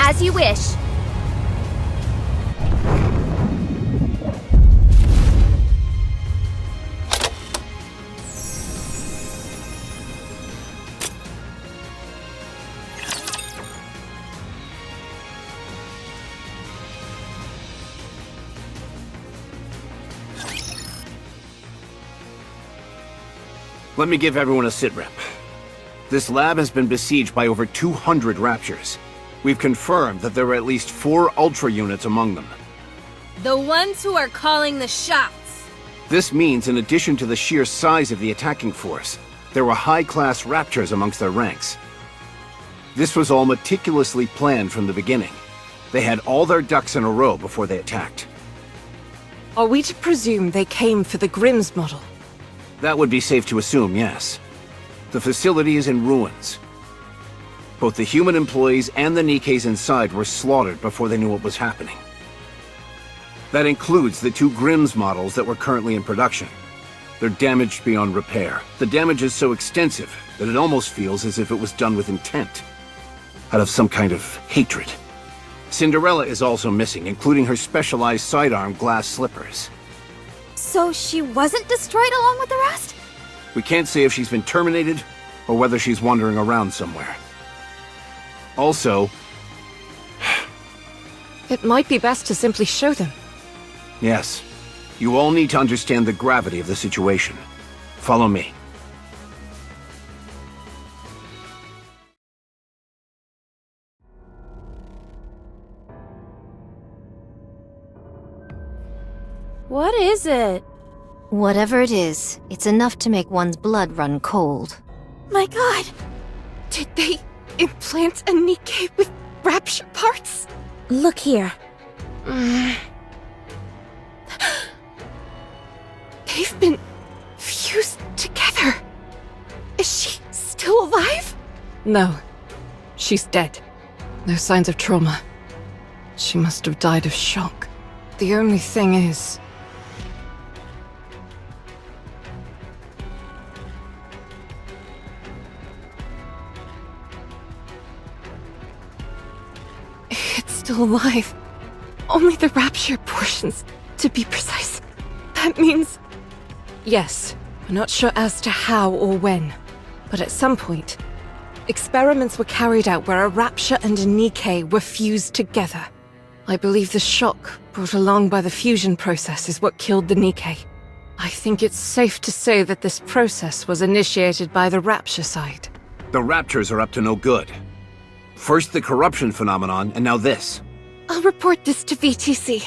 As you wish. Let me give everyone a sitrep. This lab has been besieged by over 200 Raptures. We've confirmed that there are at least 4 Ultra units among them. The ones who are calling the shots. This means, in addition to the sheer size of the attacking force, there were high-class Raptors amongst their ranks. This was all meticulously planned from the beginning. They had all their ducks in a row before they attacked. Are we to presume they came for the Grimm's model? That would be safe to assume, yes. The facility is in ruins. Both the human employees and the NIKKEs inside were slaughtered before they knew what was happening. That includes the 2 Grimm's models that were currently in production. They're damaged beyond repair. The damage is so extensive that it almost feels as if it was done with intent. Out of some kind of hatred. Cinderella is also missing, including her specialized sidearm glass slippers. So she wasn't destroyed along with the rest? We can't say if she's been terminated, or whether she's wandering around somewhere. Also... It might be best to simply show them. Yes. You all need to understand the gravity of the situation. Follow me. What is it? Whatever it is, it's enough to make one's blood run cold. My god! Did they implant a NIKKE with Rapture parts? Look here. They've been fused together. Is she still alive? No. She's dead. No signs of trauma. She must have died of shock. The only thing is... it's still alive. Only the Rapture portions, to be precise. That means... Yes, we're not sure as to how or when, but at some point, experiments were carried out where a Rapture and a NIKKE were fused together. I believe the shock brought along by the fusion process is what killed the NIKKE. I think it's safe to say that this process was initiated by the Rapture side. The Raptors are up to no good. First the corruption phenomenon, and now this. I'll report this to VTC.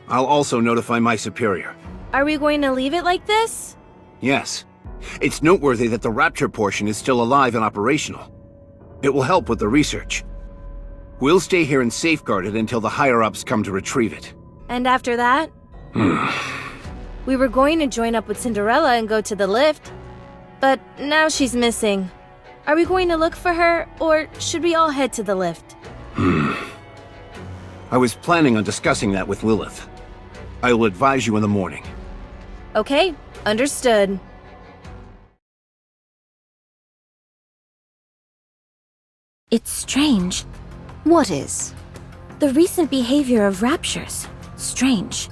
I'll also notify my superior. Are we going to leave it like this? Yes. It's noteworthy that the Rapture portion is still alive and operational. It will help with the research. We'll stay here and safeguard it until the higher-ups come to retrieve it. And after that? We were going to join up with Cinderella and go to the lift. But now she's missing. Are we going to look for her, or should we all head to the lift? I was planning on discussing that with Lilith. I will advise you in the morning. Okay, understood. It's strange. What is? The recent behavior of Raptures. Strange.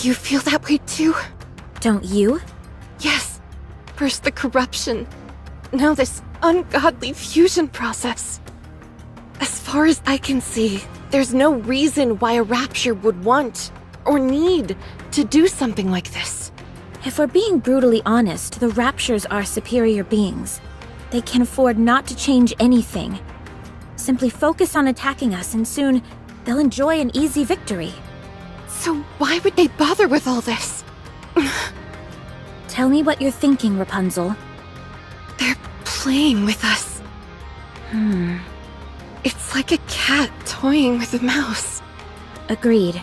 You feel that way too? Don't you? Yes. First the corruption. Now this ungodly fusion process. As far as I can see, there's no reason why a Rapture would want or need to do something like this. If we're being brutally honest, the Raptures are superior beings. They can afford not to change anything. Simply focus on attacking us and soon they'll enjoy an easy victory. So why would they bother with all this? Tell me what you're thinking, Rapunzel. They're playing with us. It's like a cat toying with a mouse. Agreed.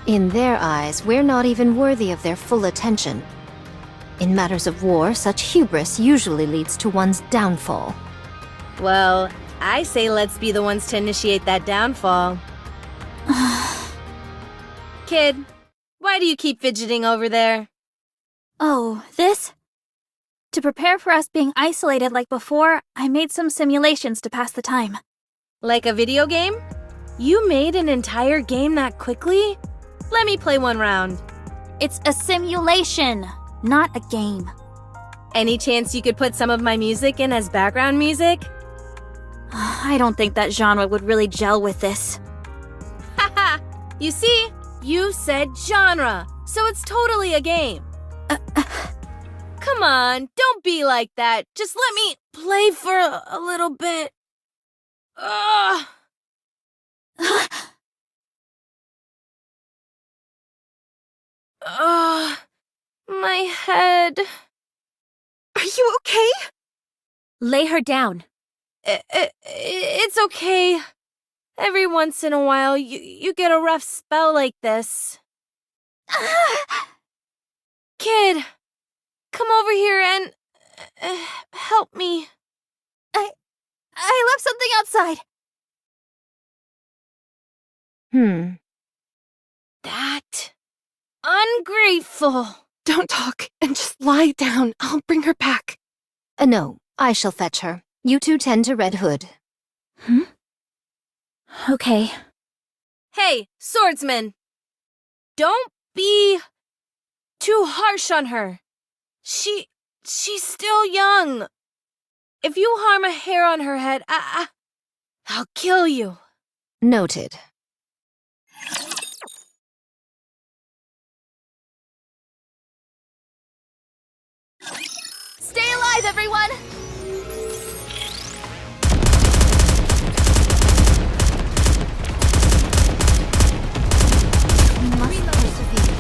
In their eyes, we're not even worthy of their full attention. In matters of war, such hubris usually leads to one's downfall. Well, I say let's be the ones to initiate that downfall. Kid, why do you keep fidgeting over there? Oh, this? To prepare for us being isolated like before, I made some simulations to pass the time. Like a video game? You made an entire game that quickly? Let me play one round. It's a simulation, not a game. Any chance you could put some of my music in as background music? I don't think that genre would really gel with this. Haha! You see? You said genre, so it's totally a game. Come on, don't be like that. Just let me play for a little bit. Ugh. Ugh. My head. Are you okay? Lay her down. It's okay. Every once in a while, you get a rough spell like this. Kid, come over here and help me. I left something outside. That ungrateful. Don't talk and just lie down. I'll bring her back. No, I shall fetch her. You two tend to Red Hood. Okay. Hey, swordsman. Don't be too harsh on her. She's still young. If you harm a hair on her head, I'll kill you. Noted. Stay alive, everyone! We must persevere.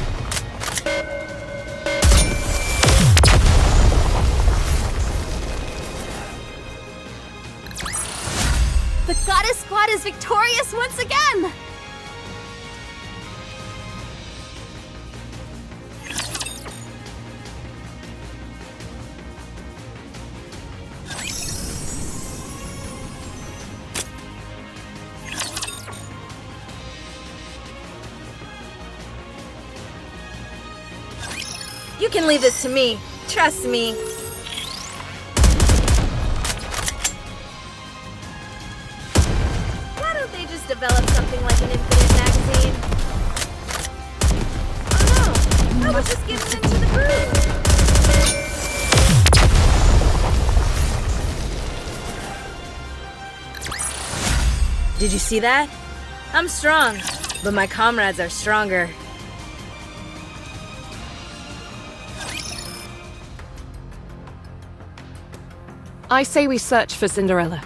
The Goddess Squad is victorious once again! You can leave this to me. Trust me. Why don't they just develop something like an infinite magazine? Oh no, I was just getting into the groove. Did you see that? I'm strong, but my comrades are stronger. I say we search for Cinderella.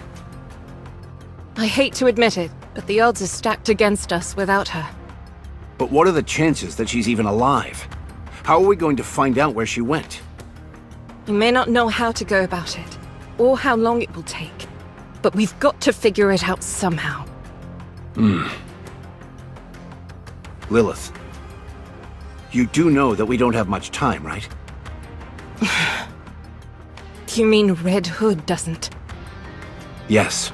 I hate to admit it, but the odds are stacked against us without her. But what are the chances that she's even alive? How are we going to find out where she went? We may not know how to go about it, or how long it will take, but we've got to figure it out somehow. Lilith, you do know that we don't have much time, right? You mean Red Hood doesn't? Yes.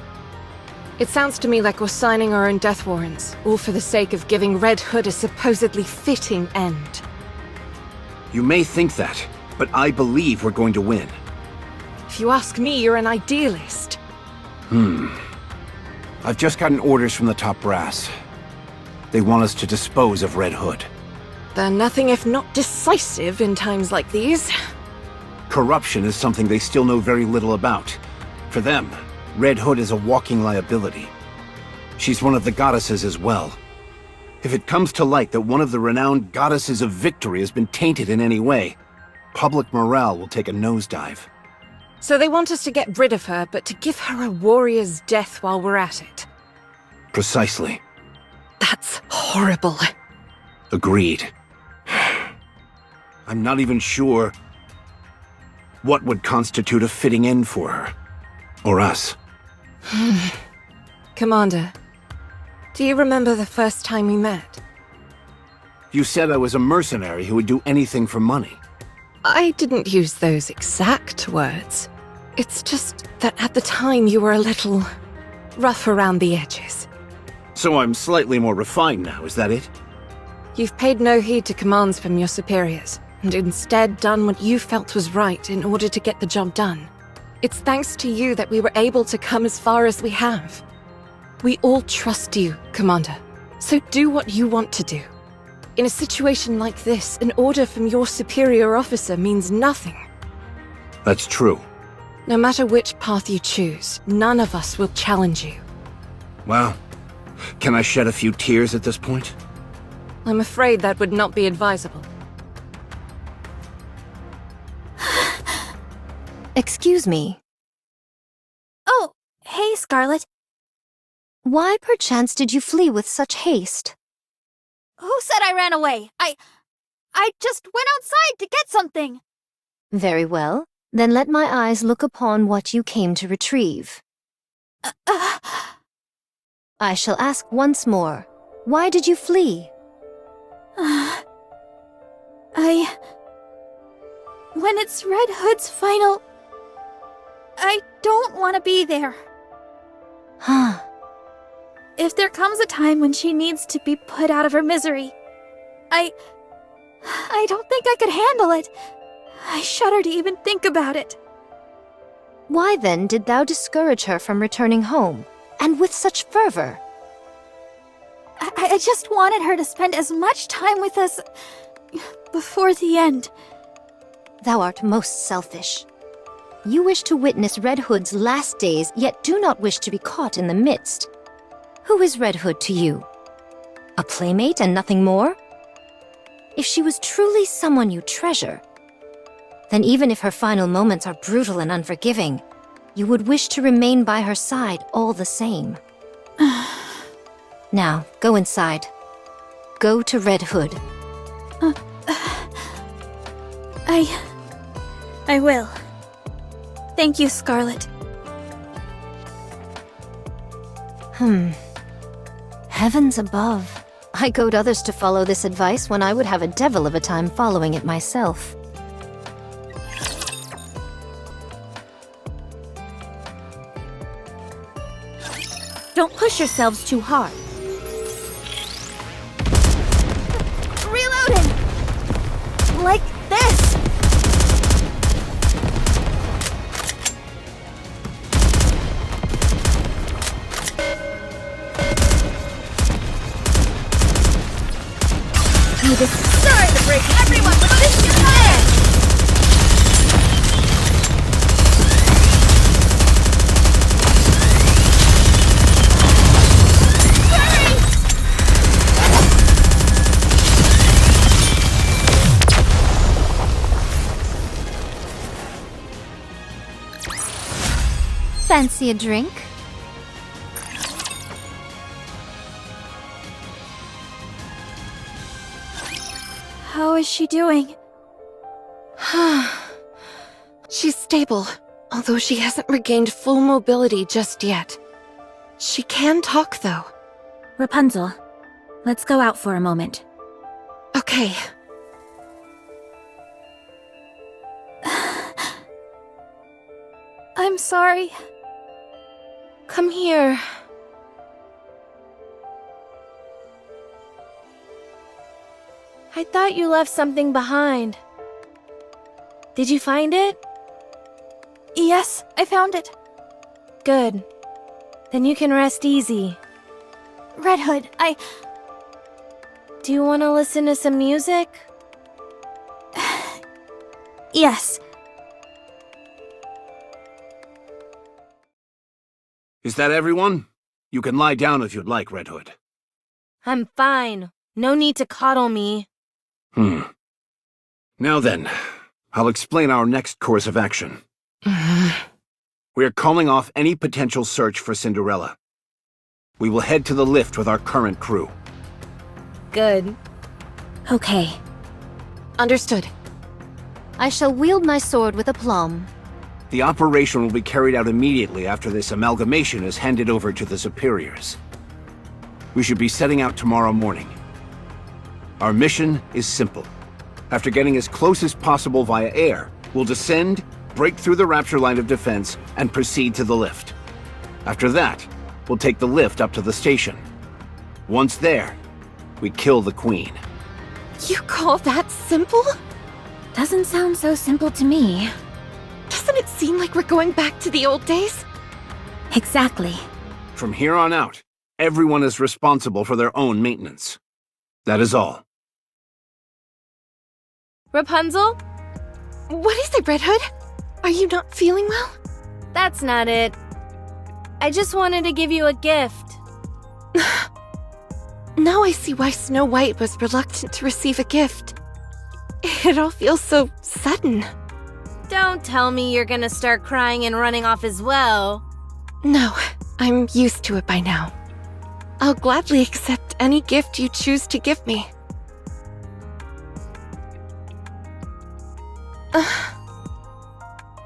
It sounds to me like we're signing our own death warrants, all for the sake of giving Red Hood a supposedly fitting end. You may think that, but I believe we're going to win. If you ask me, you're an idealist. I've just gotten orders from the top brass. They want us to dispose of Red Hood. They're nothing if not decisive in times like these. Corruption is something they still know very little about. For them, Red Hood is a walking liability. She's one of the goddesses as well. If it comes to light that one of the renowned goddesses of victory has been tainted in any way, public morale will take a nosedive. So they want us to get rid of her, but to give her a warrior's death while we're at it. Precisely. That's horrible. Agreed. I'm not even sure what would constitute a fitting end for her. Or us. Commander, do you remember the first time we met? You said I was a mercenary who would do anything for money. I didn't use those exact words. It's just that at the time you were a little rough around the edges. So I'm slightly more refined now, is that it? You've paid no heed to commands from your superiors, and instead done what you felt was right in order to get the job done. It's thanks to you that we were able to come as far as we have. We all trust you, Commander. So do what you want to do. In a situation like this, an order from your superior officer means nothing. That's true. No matter which path you choose, none of us will challenge you. Well, can I shed a few tears at this point? I'm afraid that would not be advisable. Excuse me. Oh, hey, Scarlet. Why perchance did you flee with such haste? Who said I ran away? I just went outside to get something. Very well. Then let my eyes look upon what you came to retrieve. I shall ask once more. Why did you flee? When it's Red Hood's final... I don't want to be there. Huh. If there comes a time when she needs to be put out of her misery, I don't think I could handle it. I shudder to even think about it. Why then did thou discourage her from returning home, and with such fervor? I just wanted her to spend as much time with us before the end. Thou art most selfish. You wish to witness Red Hood's last days, yet do not wish to be caught in the midst. Who is Red Hood to you? A playmate and nothing more? If she was truly someone you treasure, then even if her final moments are brutal and unforgiving, you would wish to remain by her side all the same. Now, go inside. Go to Red Hood. I will. Thank you, Scarlet. Heavens above. I goad others to follow this advice when I would have a devil of a time following it myself. Don't push yourselves too hard. Reloading! Like this! Sorry to break everyone, but this is my end! Fancy a drink? How is she doing? She's stable, although she hasn't regained full mobility just yet. She can talk, though. Rapunzel, let's go out for a moment. Okay. I'm sorry. Come here. I thought you left something behind. Did you find it? Yes, I found it. Good. Then you can rest easy. Red Hood, Do you want to listen to some music? Yes. Is that everyone? You can lie down if you'd like, Red Hood. I'm fine. No need to coddle me. Now then, I'll explain our next course of action. We're calling off any potential search for Cinderella. We will head to the lift with our current crew. Good. Okay. Understood. I shall wield my sword with aplomb. The operation will be carried out immediately after this amalgamation is handed over to the superiors. We should be setting out tomorrow morning. Our mission is simple. After getting as close as possible via air, we'll descend, break through the Rapture line of defense, and proceed to the lift. After that, we'll take the lift up to the station. Once there, we kill the Queen. You call that simple? Doesn't sound so simple to me. Doesn't it seem like we're going back to the old days? Exactly. From here on out, Everyone is responsible for their own maintenance. That is all. Rapunzel? What is it, Red Hood? Are you not feeling well? That's not it. I just wanted to give you a gift. Now I see why Snow White was reluctant to receive a gift. It all feels so sudden. Don't tell me you're gonna start crying and running off as well. No, I'm used to it by now. I'll gladly accept any gift you choose to give me.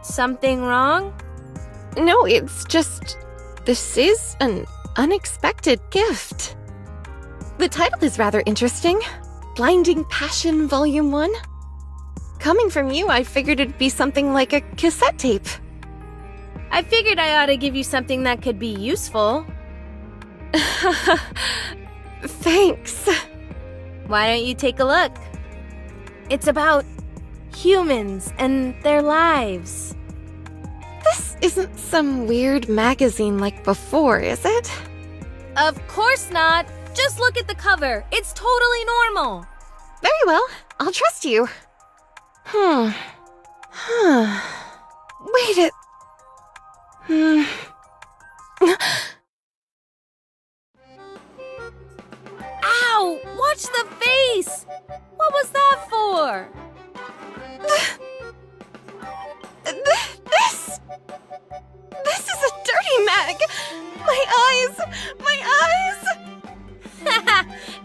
Something wrong? No, it's just... this is an unexpected gift. The title is rather interesting. Blinding Passion Volume 1. Coming from you, I figured it'd be something like a cassette tape. I figured I ought to give you something that could be useful. Thanks. Why don't you take a look? It's about humans and their lives. This isn't some weird magazine like before, is it? Of course not. Just look at the cover. It's totally normal. Very well. I'll trust you. Wait a... Ow! Watch the face! What was that for? This is a dirty mag! My eyes! My eyes!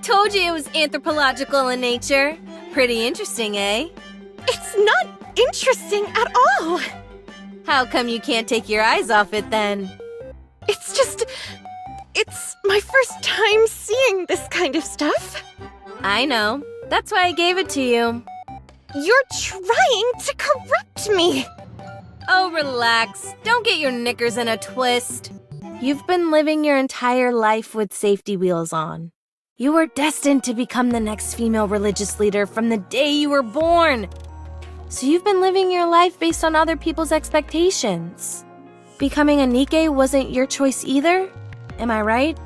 Told you it was anthropological in nature. Pretty interesting, eh? It's not interesting at all! How come you can't take your eyes off it then? It's just... it's my first time seeing this kind of stuff. I know. That's why I gave it to you. You're trying to corrupt me! Oh, relax. Don't get your knickers in a twist. You've been living your entire life with safety wheels on. You were destined to become the next female religious leader from the day you were born. So you've been living your life based on other people's expectations. Becoming a NIKKE wasn't your choice either? Am I right?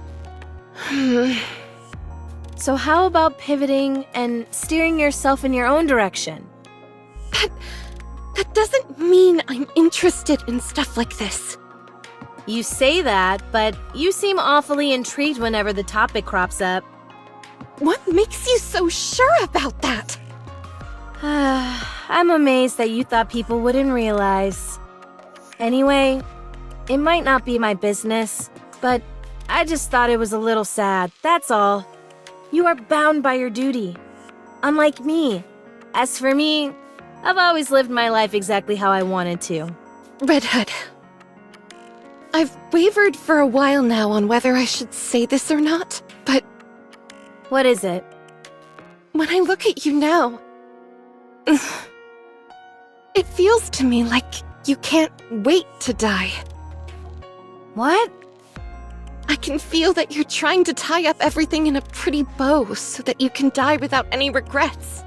So how about pivoting and steering yourself in your own direction? That doesn't mean I'm interested in stuff like this. You say that, but you seem awfully intrigued whenever the topic crops up. What makes you so sure about that? I'm amazed that you thought people wouldn't realize. Anyway, it might not be my business, but I just thought it was a little sad, that's all. You are bound by your duty. Unlike me. As for me, I've always lived my life exactly how I wanted to. Red Hood. I've wavered for a while now on whether I should say this or not, but What is it? when I look at you now, it feels to me like you can't wait to die. What? I can feel that you're trying to tie up everything in a pretty bow so that you can die without any regrets.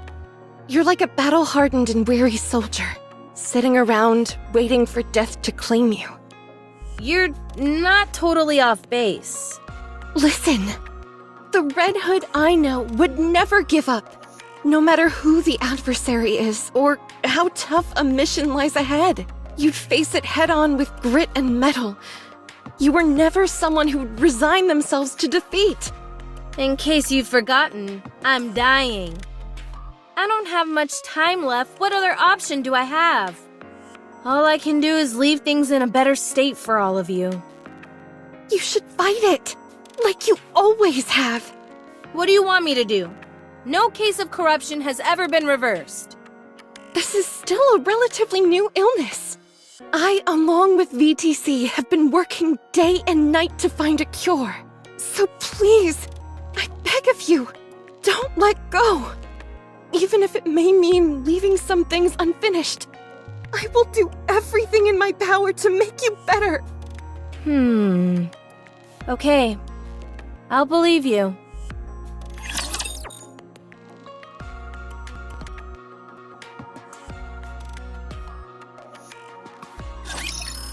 You're like a battle-hardened and weary soldier, sitting around waiting for death to claim you. You're not totally off base. Listen, the Red Hood I know would never give up, no matter who the adversary is or how tough a mission lies ahead. You'd face it head-on with grit and mettle. You were never someone who'd resign themselves to defeat. In case you've forgotten, I'm dying. I don't have much time left. What other option do I have? All I can do is leave things in a better state for all of you. You should fight it, like you always have. What do you want me to do? No case of corruption has ever been reversed. This is still a relatively new illness. I, along with VTC, have been working day and night to find a cure. So please, I beg of you, don't let go. Even if it may mean leaving some things unfinished, I will do everything in my power to make you better. Okay. I'll believe you.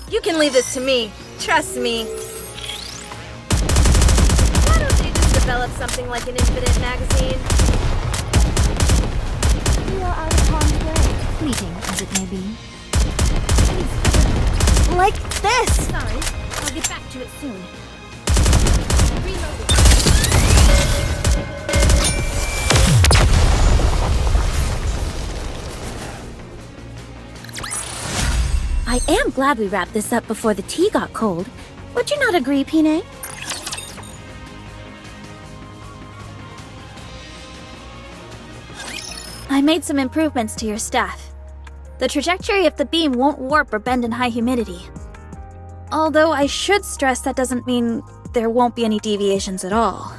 You can leave this to me. Trust me. develop something like an infinite magazine? We are out of harm's way, fleeting as it may be. Like this! Sorry, I'll get back to it soon. I am glad we wrapped this up before the tea got cold. Would you not agree, Pine? I made some improvements to your staff. The trajectory of the beam won't warp or bend in high humidity. Although I should stress that doesn't mean there won't be any deviations at all.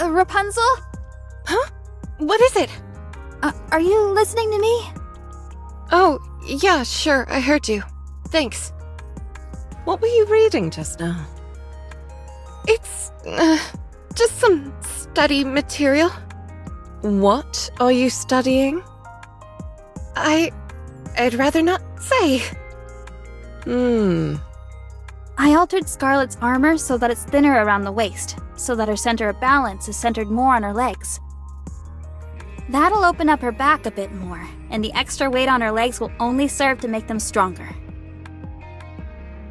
Rapunzel? Huh? What is it? Are you listening to me? Oh, yeah, sure, I heard you. Thanks. What were you reading just now? It's, just some study material. What are you studying? I'd rather not say. I altered Scarlet's armor so that it's thinner around the waist, so that her center of balance is centered more on her legs. That'll open up her back a bit more, and the extra weight on her legs will only serve to make them stronger.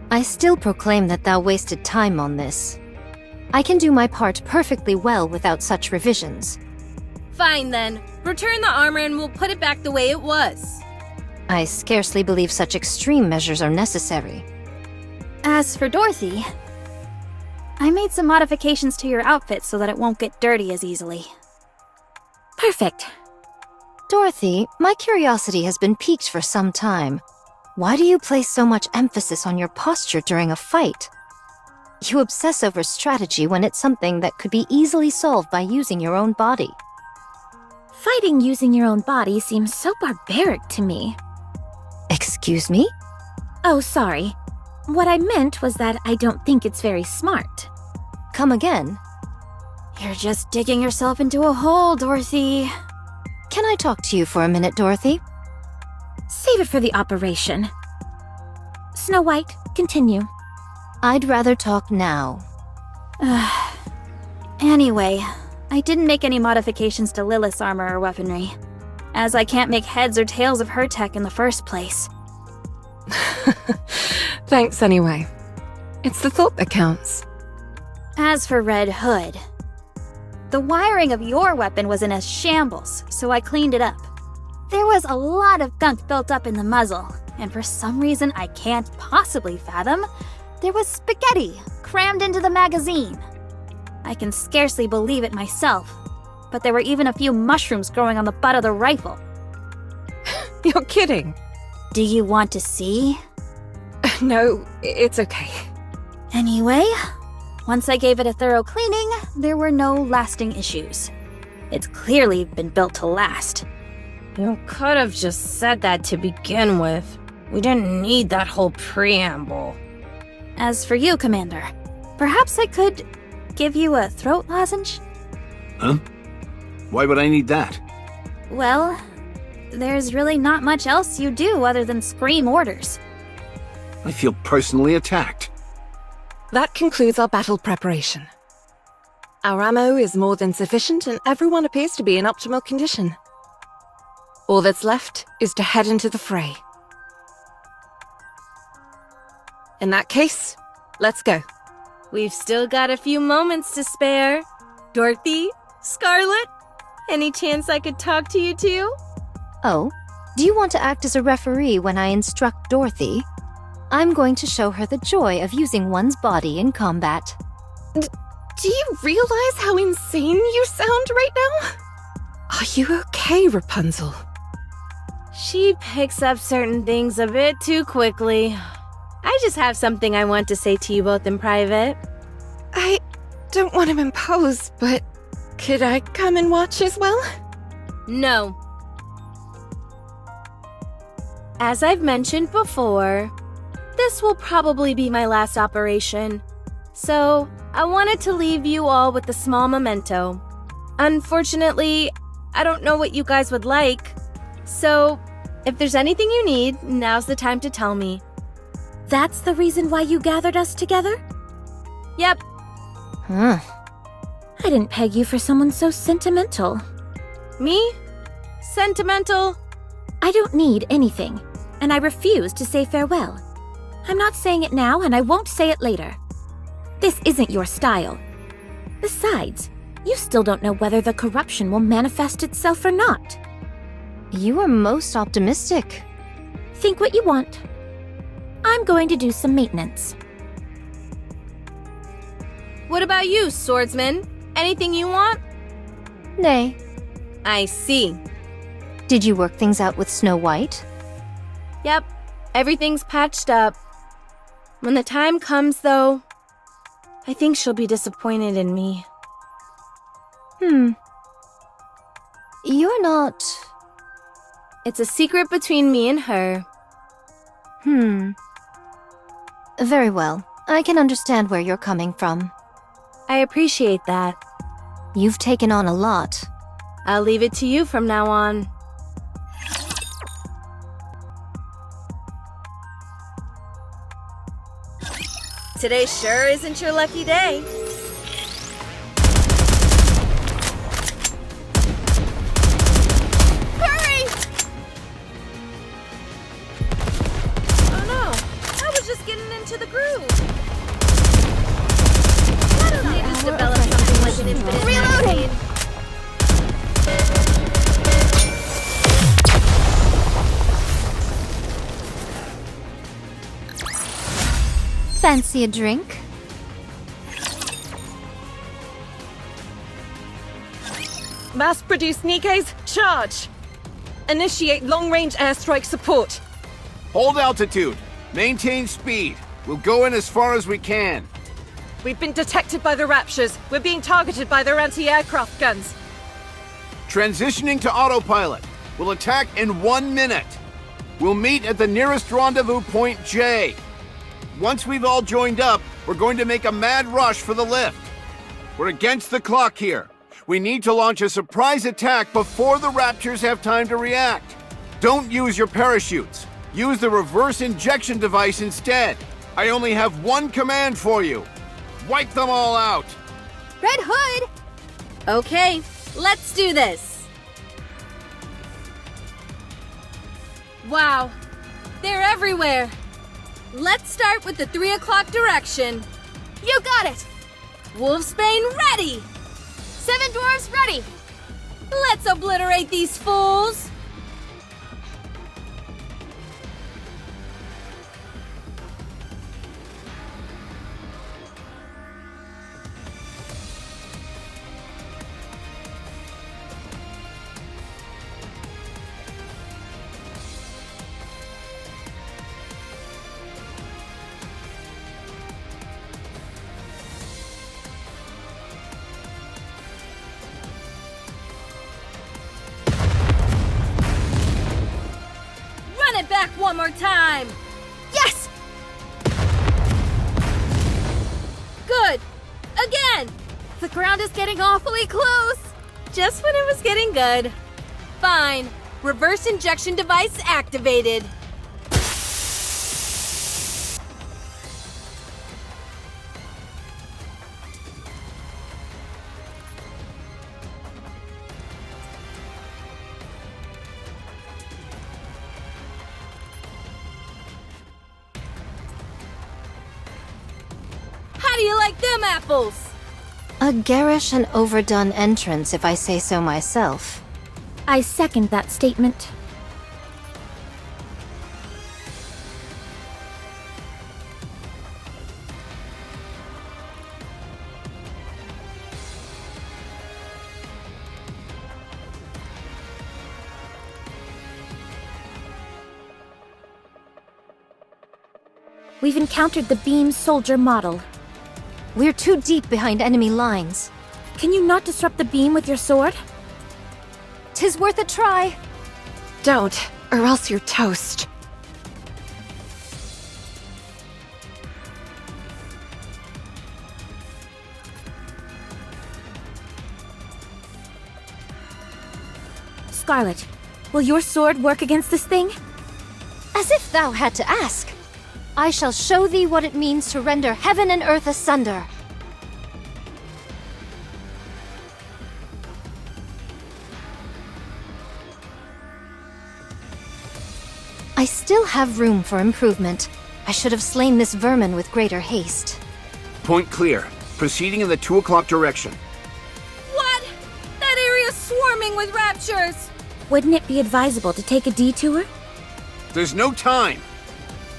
I still proclaim that thou wasted time on this. I can do my part perfectly well without such revisions. Fine then. Return the armor and we'll put it back the way it was. I scarcely believe such extreme measures are necessary. As for Dorothy, I made some modifications to your outfit so that it won't get dirty as easily. Perfect. Dorothy, my curiosity has been piqued for some time. Why do you place so much emphasis on your posture during a fight? You obsess over strategy when it's something that could be easily solved by using your own body. Fighting using your own body seems so barbaric to me. Excuse me? Oh, sorry. What I meant was that I don't think it's very smart. Come again. You're just digging yourself into a hole, Dorothy. Can I talk to you for a minute, Dorothy? Save it for the operation. Snow White, continue. I'd rather talk now. Anyway, I didn't make any modifications to Lilith's armor or weaponry, as I can't make heads or tails of her tech in the first place. Thanks anyway. It's the thought that counts. As for Red Hood, the wiring of your weapon was in a shambles, so I cleaned it up. There was a lot of gunk built up in the muzzle, and for some reason I can't possibly fathom, there was spaghetti crammed into the magazine. I can scarcely believe it myself, but there were even a few mushrooms growing on the butt of the rifle. You're kidding. Do you want to see? No, it's okay. Anyway, once I gave it a thorough cleaning, there were no lasting issues. It's clearly been built to last. You could have just said that to begin with. We didn't need that whole preamble. As for you, Commander, perhaps I could give you a throat lozenge? Huh? Why would I need that? Well, there's really not much else you do other than scream orders. I feel personally attacked. That concludes our battle preparation. Our ammo is more than sufficient and everyone appears to be in optimal condition. All that's left is to head into the fray. In that case, let's go. We've still got a few moments to spare. Dorothy? Scarlet? Any chance I could talk to you two? Oh, do you want to act as a referee when I instruct Dorothy? I'm going to show her the joy of using one's body in combat. Do you realize how insane you sound right now? Are you okay, Rapunzel? She picks up certain things a bit too quickly. I just have something I want to say to you both in private. I don't want to impose, but could I come and watch as well? No. As I've mentioned before, this will probably be my last operation. So, I wanted to leave you all with a small memento. Unfortunately, I don't know what you guys would like. So, if there's anything you need, now's the time to tell me. That's the reason why you gathered us together? Yep, Huh. I didn't peg you for someone so sentimental. Me? Sentimental? I don't need anything, and I refuse to say farewell. I'm not saying it now, and I won't say it later. This isn't your style. Besides, you still don't know whether the corruption will manifest itself or not. You are most optimistic. Think what you want. I'm going to do some maintenance. What about you, swordsman? Anything you want? Nay. I see. Did you work things out with Snow White? Yep, everything's patched up. When the time comes, though, I think she'll be disappointed in me. You're not... It's a secret between me and her. Very well. I can understand where you're coming from. I appreciate that. You've taken on a lot. I'll leave it to you from now on. Today sure isn't your lucky day. Hurry! Oh no, I was just getting into the groove. Why don't they just develop something like an infinite magazine? Fancy a drink? Mass-produced NIKKEs, charge! Initiate long-range airstrike support. Hold altitude. Maintain speed. We'll go in as far as we can. We've been detected by the Raptures. We're being targeted by their anti-aircraft guns. Transitioning to autopilot. We'll attack in 1 minute. We'll meet at the nearest rendezvous point J. Once we've all joined up, we're going to make a mad rush for the lift. We're against the clock here. We need to launch a surprise attack before the Raptures have time to react. Don't use your parachutes. Use the reverse injection device instead. I only have one command for you. Wipe them all out. Red Hood! Okay, let's do this. Wow, they're everywhere. Let's start with the 3 o'clock direction. You got it! Wolfsbane ready! 7 dwarves ready! Let's obliterate these fools! Run it back one more time! Yes! Good! Again! The ground is getting awfully close! Just when it was getting good. Fine. Reverse injection device activated. How do you like them apples? A garish and overdone entrance, if I say so myself. I second that statement. We've encountered the beam soldier model. We're too deep behind enemy lines. Can you not disrupt the beam with your sword? 'Tis worth a try. Don't, or else you're toast. Scarlet, will your sword work against this thing? As if thou had to ask. I shall show thee what it means to render heaven and earth asunder. I still have room for improvement. I should have slain this vermin with greater haste. Point clear. Proceeding in the 2 o'clock direction. What? That area's swarming with raptures! Wouldn't it be advisable to take a detour? There's no time!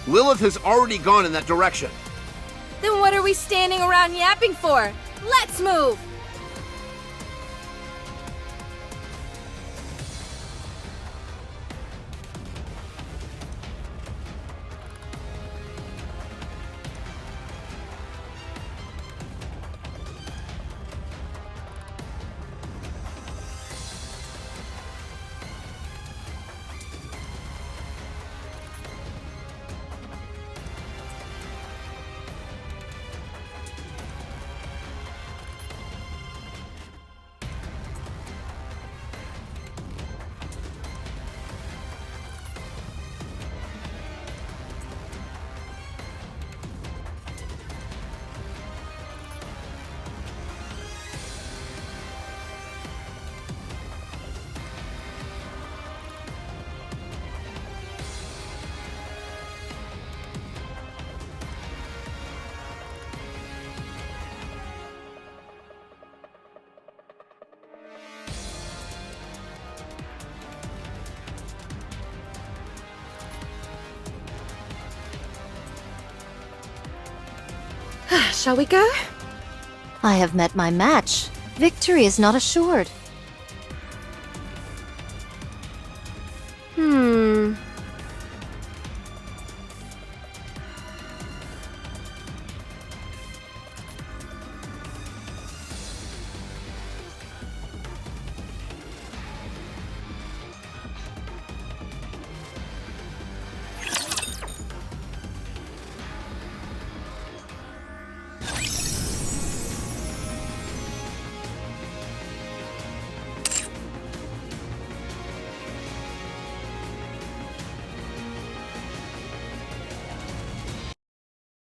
Lilith has already gone in that direction. Then what are we standing around yapping for? Let's move! Shall we go? I have met my match. Victory is not assured.